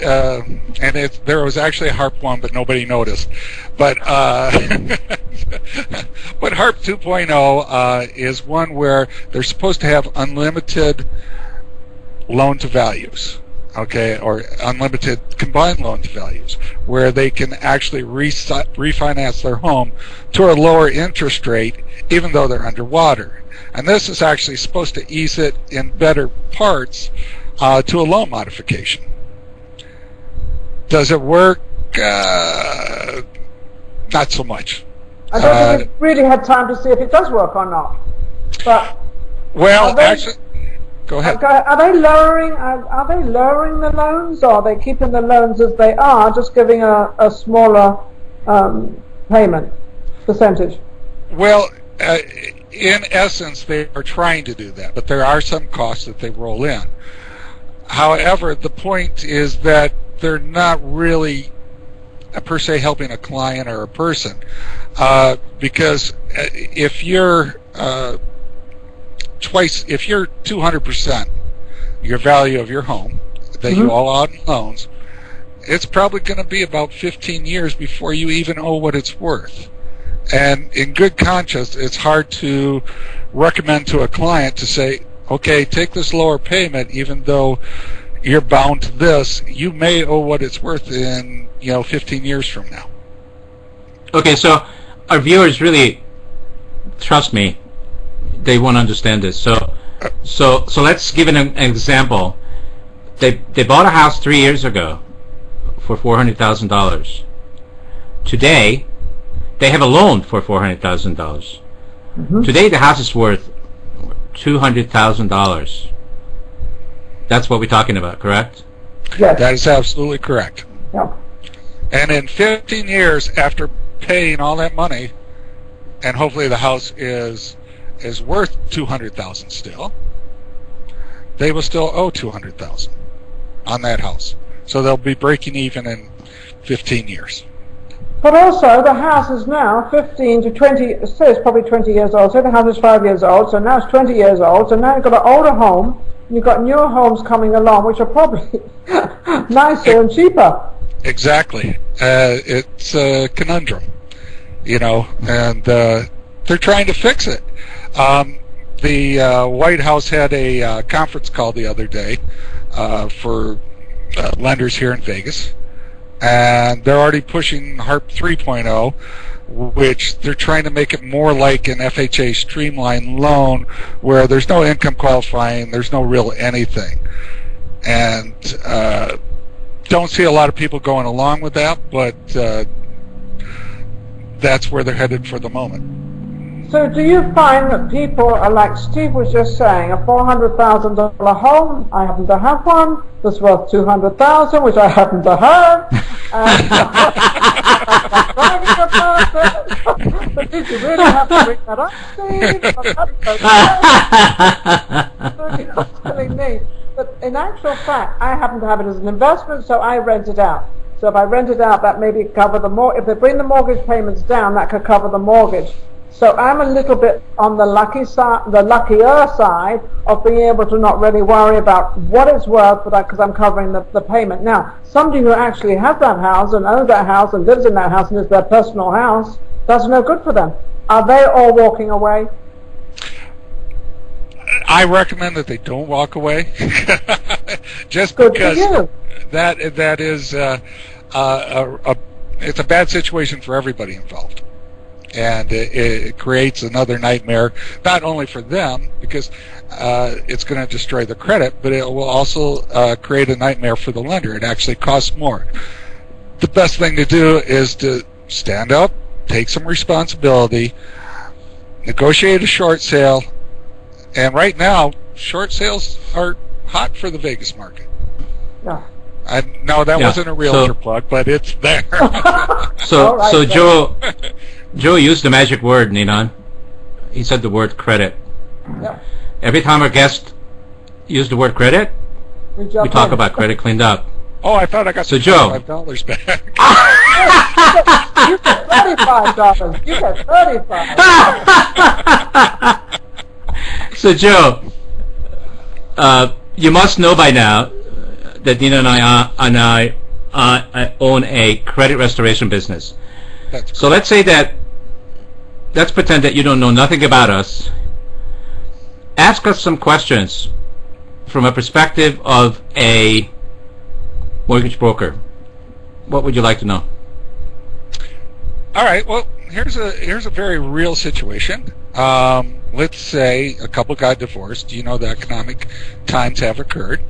and there was actually a HARP 1, but nobody noticed. But but HARP 2.0 is one where they're supposed to have unlimited loan to values, okay, or unlimited combined loan to values, where they can actually refinance their home to a lower interest rate, even though they're underwater. And this is actually supposed to ease it in better parts to a loan modification. Does it work? Not so much. I don't think we've really had time to see if it does work or not. But actually, go ahead. Are they lowering the loans, or are they keeping the loans as they are, just giving a smaller payment percentage? Well, in essence, they are trying to do that, but there are some costs that they roll in. However, the point is that they're not really per se helping a client or a person, because if you're 200% your value of your home that you owe out in loans, it's probably going to be about 15 years before you even owe what it's worth. And in good conscience, it's hard to recommend to a client to say, okay, take this lower payment, even though you're bound to this. You may owe what it's worth in 15 years from now. Okay, so our viewers really, trust me, they won't understand this. So let's give an example. They bought a house 3 years ago for $400,000. Today, they have a loan for $400,000. Today, the house is worth $200,000. That's what we're talking about, correct? Yes. That is absolutely correct. Yeah. And in 15 years, after paying all that money, and hopefully the house is worth $200,000 still, they will still owe $200,000 on that house. So they'll be breaking even in 15 years. But also, the house is now 15 to 20, say it's probably 20 years old. Say the house is 5 years old, so now it's 20 years old. So now you've got an older home, and you've got newer homes coming along, which are probably nicer and cheaper. Exactly. It's a conundrum, and they're trying to fix it. The White House had a conference call the other day for lenders here in Vegas, and they're already pushing HARP 3.0, which they're trying to make it more like an FHA streamlined loan where there's no income qualifying, there's no real anything. And don't see a lot of people going along with that, but that's where they're headed for the moment. So do you find that people are like Steve was just saying, a $400,000 home, I happen to have one, that's worth $200,000, which I happen to have, and but did you really have to bring that up, Steve? You're telling me. But in actual fact, I happen to have it as an investment, so I rent it out. So if I rent it out, that maybe cover the if they bring the mortgage payments down, that could cover the mortgage. So I'm a little bit on the luckier side of being able to not really worry about what it's worth, because I'm covering the payment. Now, somebody who actually has that house and owns that house and lives in that house and is their personal house, that's no good for them. Are they all walking away? I recommend that they don't walk away, just good because for you. that is it's a bad situation for everybody involved. And it creates another nightmare, not only for them, because it's going to destroy the credit, but it will also create a nightmare for the lender. It actually costs more. The best thing to do is to stand up, take some responsibility, negotiate a short sale, and right now, short sales are hot for the Vegas market. Yeah. No, that wasn't a realtor plug, but it's there. So Joe used the magic word, Ninan. He said the word credit. Yeah. Every time our guest used the word credit, we talk about credit cleaned up. Oh, I thought I got $5 back. You get $35. You get $35. So Joe, you must know by now that Dina and I own a credit restoration business. So let's say that, let's pretend that you don't know nothing about us. Ask us some questions from a perspective of a mortgage broker. What would you like to know? All right. Well, here's a very real situation. Let's say a couple got divorced. You know, the economic times have occurred.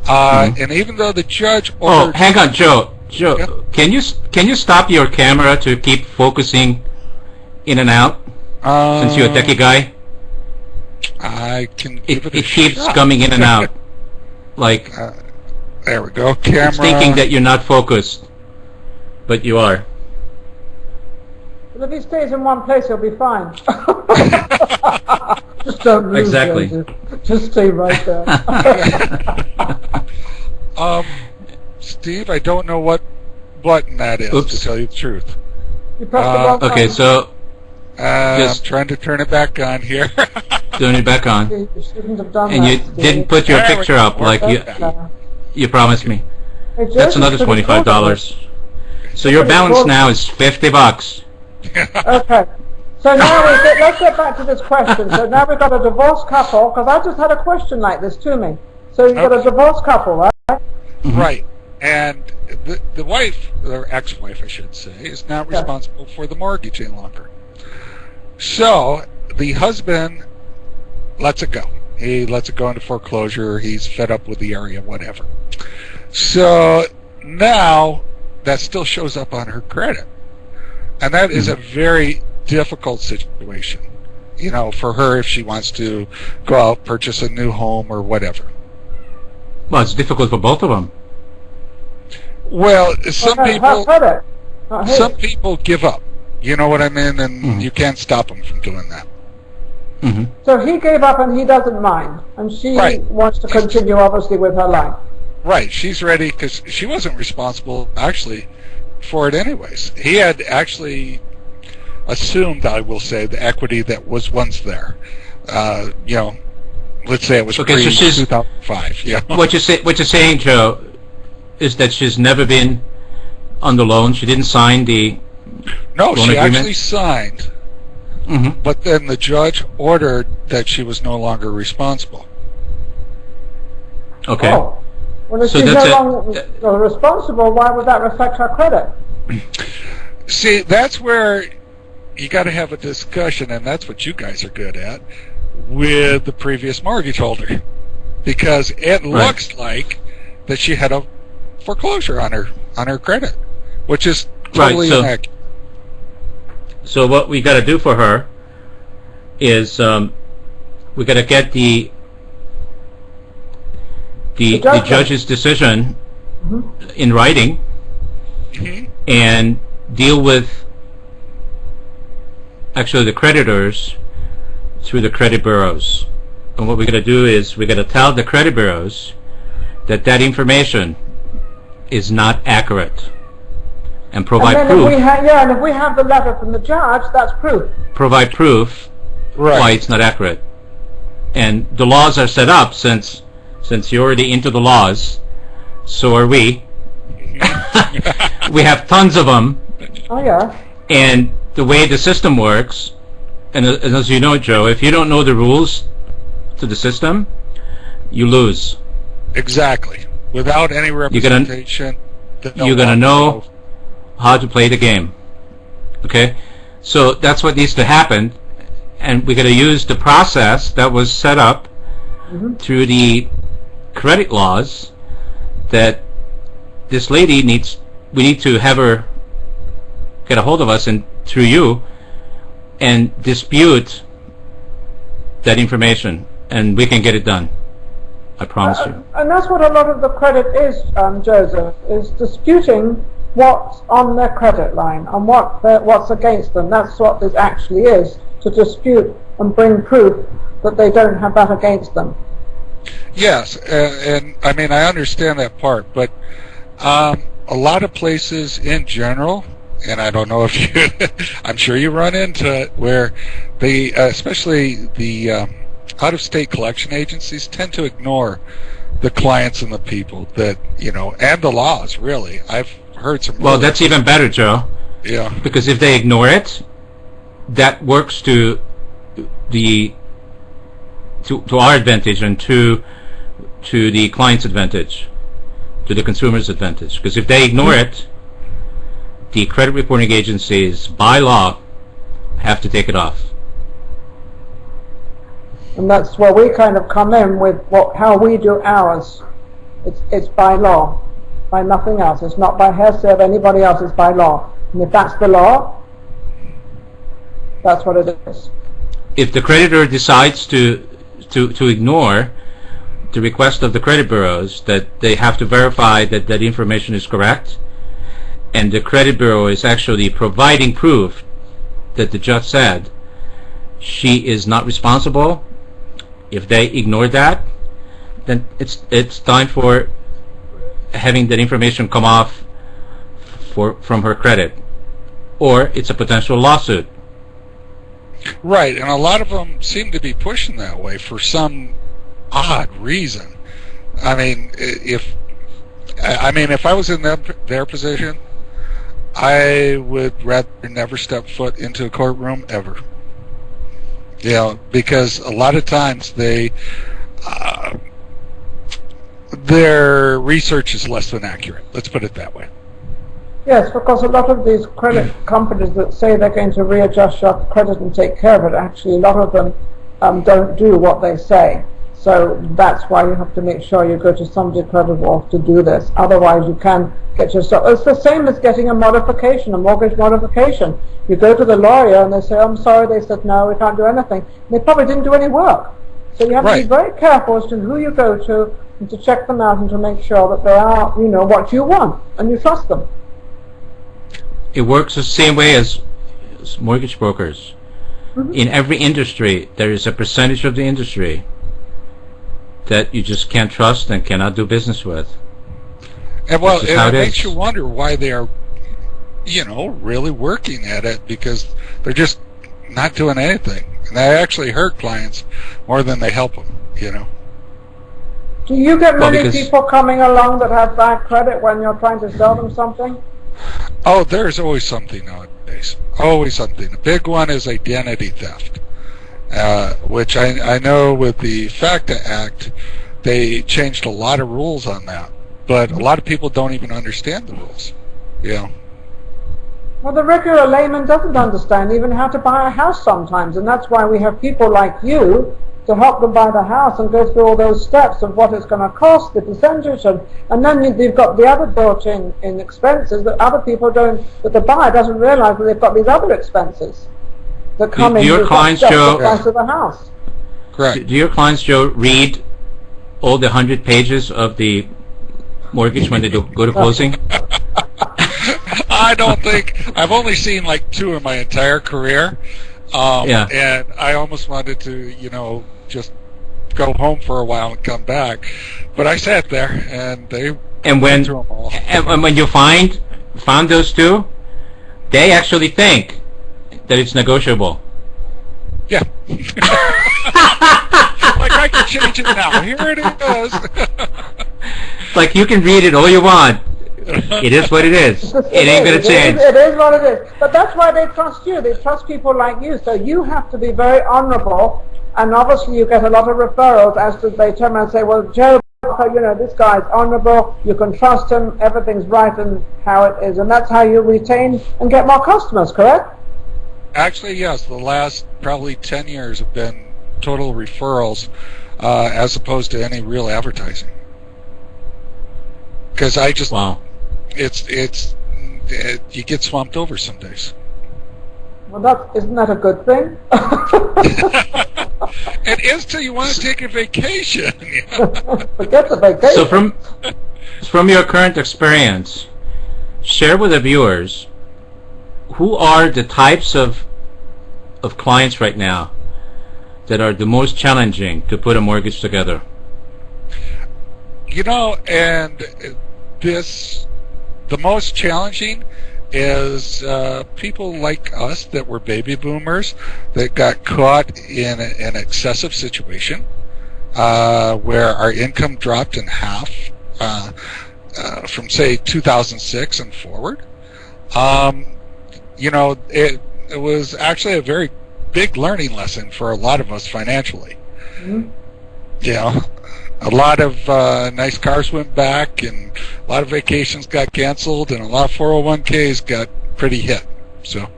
And even though the judge ordered... Oh, hang on, Joe. Yeah? Can you stop your camera to keep focusing in and out? Since you're a techie guy, I can give it a it keeps shot. coming in and out. Like there we go. Camera. It's thinking that you're not focused, but you are. But if he stays in one place, he'll be fine. Just don't move. Exactly. Joseph. Just stay right there. Steve, I don't know what button that is, to tell you the truth. You pressed the wrong okay, button. so I'm trying to turn it back on here. turn it back on. You shouldn't have done And that, you Steve. didn't put your picture up like you promised me. Hey, Joseph, That's another pretty $25. So your balance now is $50. Okay. So now let's get back to this question. So now we've got a divorced couple, because I just had a question like this to me. So you've got a divorced couple, right? Mm-hmm. Right. And the wife, or ex-wife I should say, is not responsible for the mortgage any longer. So the husband lets it go. He lets it go into foreclosure. He's fed up with the area, whatever. So now that still shows up on her credit. And that is a very difficult situation, you know, for her if she wants to go out, purchase a new home or whatever. Well, it's difficult for both of them. Well, some people give up. You know what I mean? And you can't stop them from doing that. Mm-hmm. So he gave up and he doesn't mind. And she wants to continue, obviously, with her life. Right. She's ready because she wasn't responsible, actually, for it anyways. He had actually assumed, I will say, the equity that was once there. You know, let's say it was pre-2005. Yeah. What you're saying, Joe, is that she's never been on the loan. She didn't sign the No, loan she agreement? actually signed. Mm-hmm. But then the judge ordered that she was no longer responsible. Okay. Oh. Well, if So she's that's no longer responsible, why would that affect her credit? See, that's where you got to have a discussion, and that's what you guys are good at, with the previous mortgage holder. Because it looks like that she had a foreclosure on her credit, which is totally inaccurate. So what we got to do for her is we got to get the judge's decision in writing and deal with actually the creditors through the credit bureaus. And what we're going to do is we're going to tell the credit bureaus that information is not accurate and provide proof. And if we have the letter from the judge, that's proof. Provide proof why it's not accurate. And the laws are set up since you're already into the laws, so are we. We have tons of them. Oh, yeah. And the way the system works, and as you know, Joe, if you don't know the rules to the system, you lose. Exactly. Without any representation, you're going to know how to play the game. Okay? So that's what needs to happen, and we're going to use the process that was set up through the credit laws that this lady we need to have her get a hold of us and through you and dispute that information, and we can get it done. I promise you. And that's what a lot of the credit is, Joseph, is disputing what's on their credit line and what's against them. That's what this actually is, to dispute and bring proof that they don't have that against them. Yes, and I mean, I understand that part, but a lot of places in general, and I don't know if you, I'm sure you run into it, where especially the out-of-state collection agencies tend to ignore the clients and the people that, and the laws, really. I've heard some... Well, that's even better, Joe. Yeah. Because if they ignore it, that works to our advantage and to the client's advantage, to the consumer's advantage. Because if they ignore it, the credit reporting agencies, by law, have to take it off. And that's where we kind of come in with how we do ours. It's by law, by nothing else. It's not by hearsay of anybody else. It's by law. And if that's the law, that's what it is. If the creditor decides to ignore the request of the credit bureaus that they have to verify that information is correct, and the credit bureau is actually providing proof that the judge said she is not responsible, if they ignore that, then it's time for having that information come off from her credit, or it's a potential lawsuit. Right, and a lot of them seem to be pushing that way for some odd reason. I mean, if I was in their position, I would rather never step foot into a courtroom ever. Because a lot of times their research is less than accurate. Let's put it that way. Yes, because a lot of these credit companies that say they're going to readjust your credit and take care of it, actually a lot of them don't do what they say. So that's why you have to make sure you go to somebody credible to do this. Otherwise you can get yourself... It's the same as getting a mortgage modification. You go to the lawyer and they say, I'm sorry, they said, no, we can't do anything. And they probably didn't do any work. So you have to be very careful as to who you go to and to check them out and to make sure that they are, what you want and you trust them. It works the same way as mortgage brokers. Mm-hmm. In every industry, there is a percentage of the industry that you just can't trust and cannot do business with. And it makes you wonder why they are, really working at it, because they're just not doing anything. And they actually hurt clients more than they help them, Do you get many people coming along that have bad credit when you're trying to sell them something? Oh, there's always something nowadays. Always something. The big one is identity theft, which I know with the FACTA Act, they changed a lot of rules on that. But a lot of people don't even understand the rules. Well, the regular layman doesn't understand even how to buy a house sometimes, and that's why we have people like you to help them buy the house and go through all those steps of what it's going to cost, the percentage, and then you've got the other built-in expenses that other people don't, that the buyer doesn't realize that they've got these other expenses that come in your clients, Joe, the price of the house. Correct. Do your clients, Joe, read all the 100 pages of the mortgage when they go to closing? I don't think. I've only seen like 2 in my entire career. And I almost wanted to, just go home for a while and come back. But I sat there, and they went through them all. And when you found those 2, they actually think that it's negotiable. Yeah. Like, I can change it now. Here it is. Like, you can read it all you want. It is what it is. It ain't going to change. It is what it is. But that's why they trust you. They trust people like you. So you have to be very honorable. And obviously you get a lot of referrals as to they turn around and say, well, Joe, this guy's honorable. You can trust him. Everything's right and how it is. And that's how you retain and get more customers, correct? Actually, yes. The last probably 10 years have been total referrals as opposed to any real advertising. Because I just... Wow. You get swamped over some days. Well, isn't that a good thing? It is till you want to take a vacation. Forget the vacation. So from your current experience, share with the viewers who are the types of clients right now that are the most challenging to put a mortgage together. And the most challenging is people like us that were baby boomers that got caught in an excessive situation. where our income dropped in half from, say, 2006 and forward. It was actually a very big learning lesson for a lot of us financially. Mm-hmm. A lot of nice cars went back, and a lot of vacations got canceled, and a lot of 401ks got pretty hit. So.